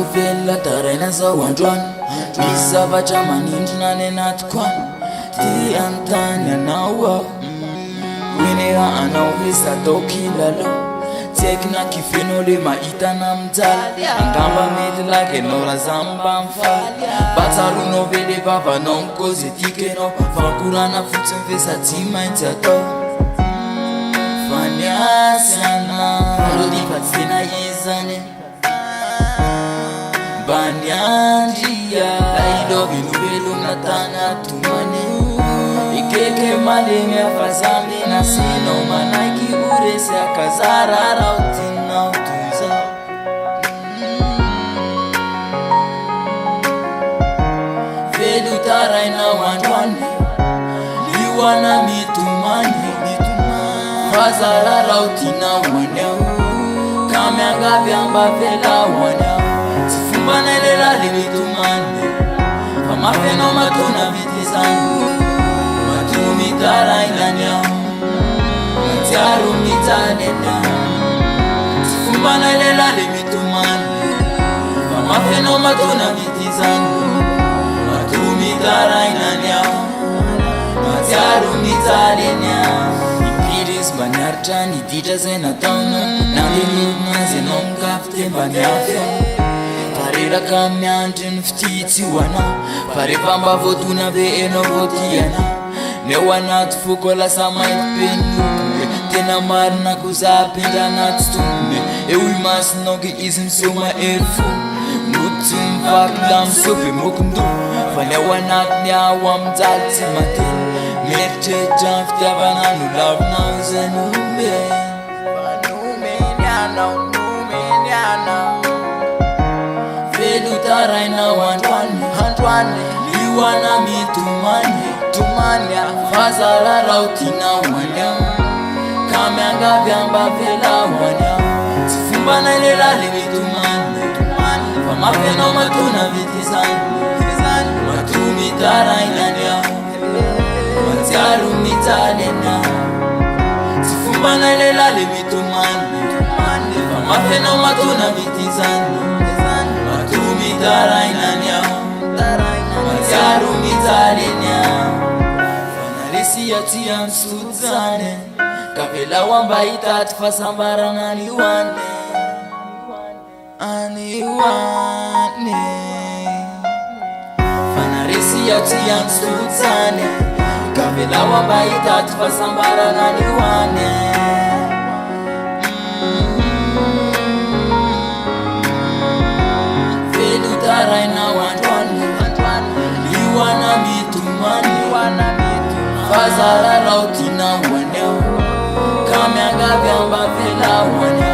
topela taraina zao androany misy zavatra manindrina any anaty koany ty antany anao aho hoeneha anao hoe satao kilalao tsy haiko na kivenao le mahitana mijaly angamba mety laky anao raha za mba mifaly batsaronao ve le vavanao mikozy tika anao fankorana fotsiny ve sady maintsy atao fa niasy anao difa tsy tena izany mba niandria ilovelovena tany atomany ikeke malemy afa zamby nasinao manaiky oresy akazara raha tinao toy zao velo tarainao androany lioana mitomany fazara raha tinao anao ka miangavy amba vela hoanao tsy fomba nay lela le mitomany fa mafy anao matona vity zany mitarainany aho matsiaro mitaly anao tsy fomba nay lela le mitomany fa mafy anao matona vity zany mato mitarainany aho matsiaro mitaly anao impiry mba niaritra niditra zay nataonao nandelinazy anao mikafy te mba niafy fareraka miandry ny fititsy ho anao fa rehefa mba voatona ve enao voatianao neo anaty foko lasa mainty penony tena marina koza pendra anaty stony eo i masinao ke izy misoma ery fo motsy mivaky la misopy mokondo fa neo anatiny ao amijaly tsy mateny mieritreitra ny fitiavana no lavinao zay nomeny anao velo tarainao androany lioana mitomany fazara raha tinao anao ka miangavy amba vela hoanao tsy fomba nay lela le mitomany fa mafy anao matona vity zany mato mitarainany aho matsiaro mitaly anao tsy fomba nay lela le mitomany fa mafy anao matona vity zany mato mitarainany aho matsiaro mitaly anao fanaresi aty ansotsany ka velao amba hitaty fahasambarana anioany fanaresi aty ansotsany ka velao amba hitaty fahasambarana anioany velo tarainao androany lioana mitomany fazara raha tinao anao ka miangavy amba vela hoanao